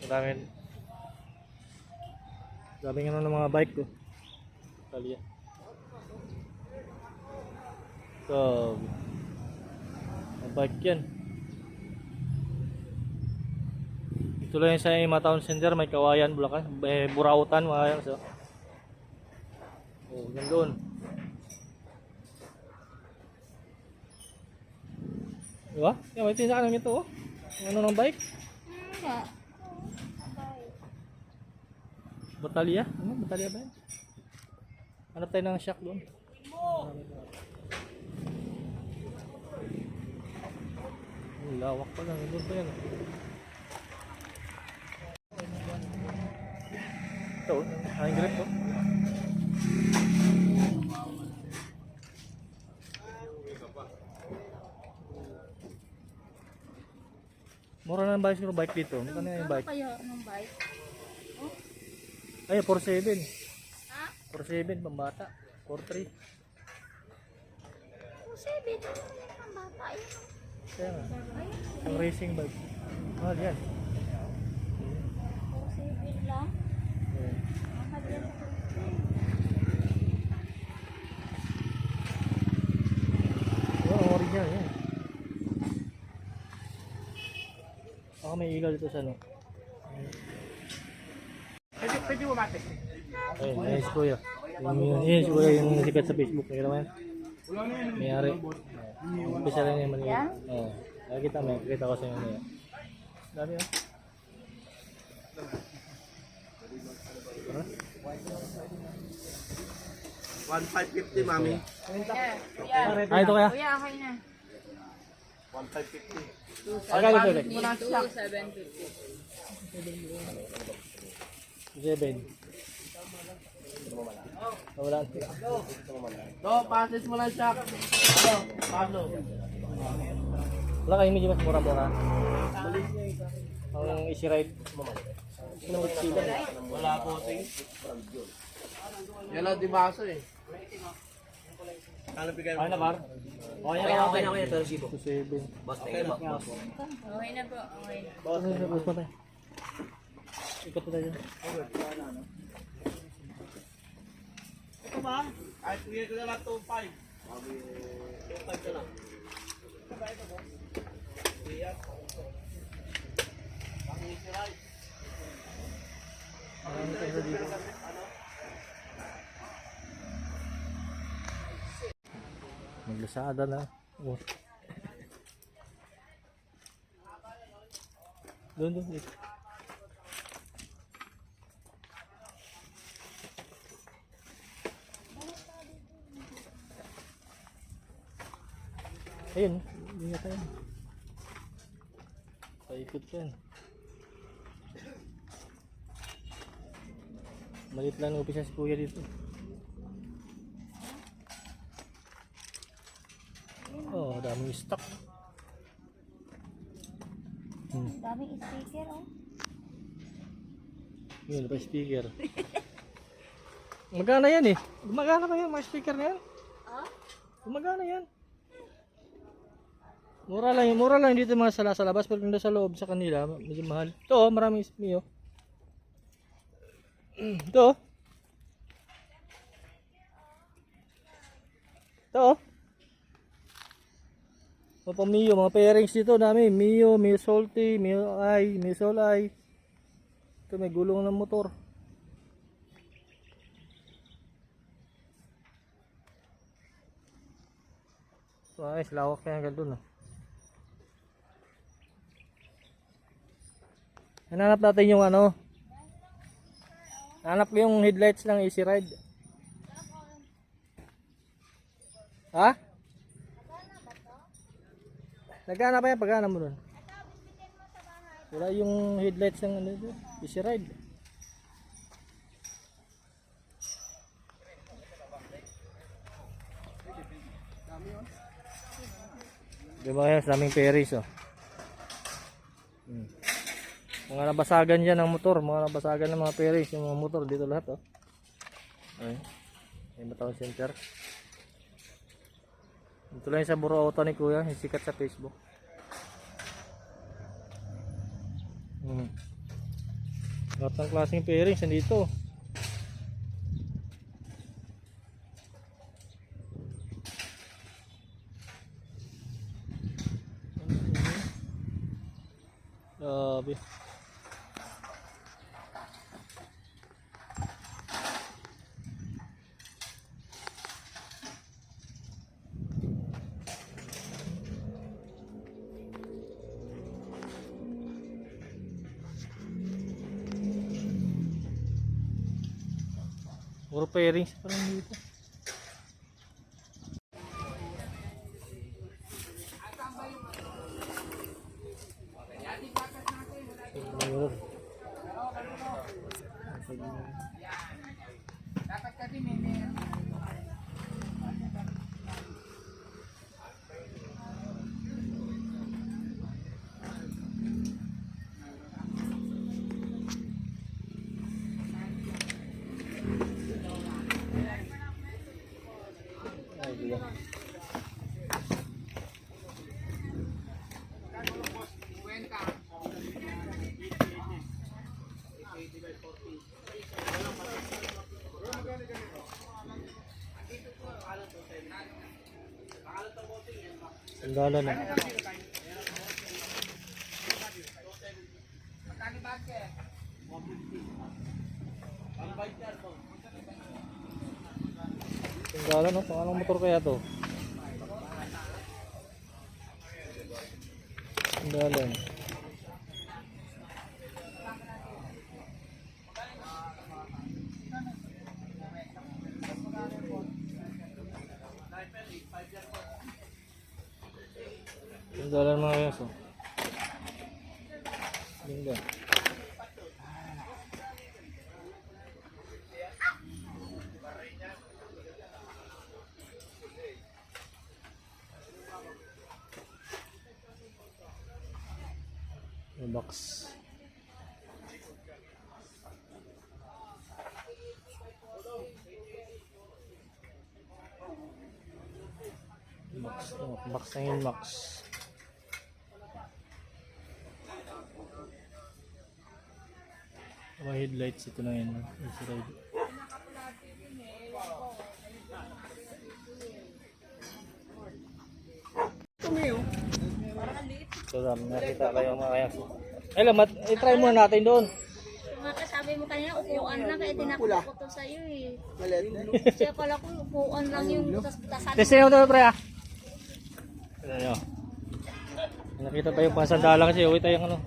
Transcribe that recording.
Daming ano ng mga bike ko. Talya. So, mga bike yan. Ito lang yung sa Ima Town Center, may Kawayan, Bulacan, may Burautan, mga yan. So, oh, yan doon. Diba? Yan, may tindakan lang ito, oh. Ano ng bike? Batalya? Ano? Batalya ba yan? Ano tayo ng shock doon? Lawak pa lang. Doon pa yan. Ito, ang grip to. Mura na ang bike dito. Magkano yung bike? Ano kayo ng bike? Ay, 4.7. Ha? 4.7, pambata. 4.3. 2.7. Ano yan ang bata? Ayun. Kaya nga. Ang racing bike. Mahal yan. 2.7 lang. Yeah. Mahal yan sa Oo, original yan. Baka may ilaw dito sa ano. Pwede mo mati. Ayun, ayun si Kuya. Yun si Kuya yung sikat sa Facebook. Kaya naman. Mayari. Umpisa lang yung Manila. Oo. Nakikita mo. Nakikita ko sa inyo niya. Dami yun. Huh? 1,550 mami. Ah, ito kaya? Kuya, okay na. 1,550. Agad ito ulit. 7. Wala. So, pasis mo lang siya. Ano? Paano? Wala kayo medyo mas mura-mura. Ang easy ride. Sinunod sila. Wala po, ting. Yan lang di baso eh. Kano bigay mo? Ay na bar? Okay na kuya, pero sibo. 7. Boss, thank you boss. Okay na po. Okay na. Boss pa tayo. Ikot na tayo. Ito ba? Ay, bigay ko na lang 2,500. 2,500 na lang. Iyan. Ang easy ride. Marami tayo dito. Maglasada na. Oh. Doon. Dito. Ayun, ingat tayo. Paikot yan. Malit lang ang upisa si Kuya dito. Oh, daming stock. Daming speaker, oh. Yun, pa speaker. Magana yan eh. Gumagana pa yan, mga speaker na yan. Gumagana yan. Mura lang dito mga sa labas, pero kung sa loob sa kanila, medyo mahal. Ito, maraming SPO. Ito. Ito. Mga Mio, mga pairings dito dami. Mio Salty, Mio Sol I. Ito may gulong ng motor. So, ayos, lawak kaya hanggang doon. Hanap natin yung ano. Hanap ko yung headlights ng Easy Ride. Ha? Nagana ba yan? Pagana mo doon? Wala yung headlights ng ano doon. Easy Ride. Diba yan? Daming Paris oh. Mga nabasagan dyan ng motor. Mga nabasagan ng mga Paris. Yung mga motor dito lahat oh. Ay. Ima Town Center. Ito lang sa Burautan ni Kuya, yung sikat sa Facebook. Lahat ng klaseng pairings nandito. Grabe. Puro pairings pa lang dito. Siguro. Ay, diba? Sandala na. Sandala no? Pangalang motor kaya to? Sandala. Sandala mga yaso. Linda. Box. Box na yun, box. Mga headlights ito na yun. Easy ride. So, nakita kayo mga kaya. Ay, lamat. I-try muna natin doon. Mga kasabi mo kanina, upuan lang kaya tinakot ko to sa'yo eh. Siya pala ko, upuan lang yung tasan. Testing mo ito, pre ah. Ano nyo? Nakita tayo pa sa dalang kasi. Uwi tayong ano.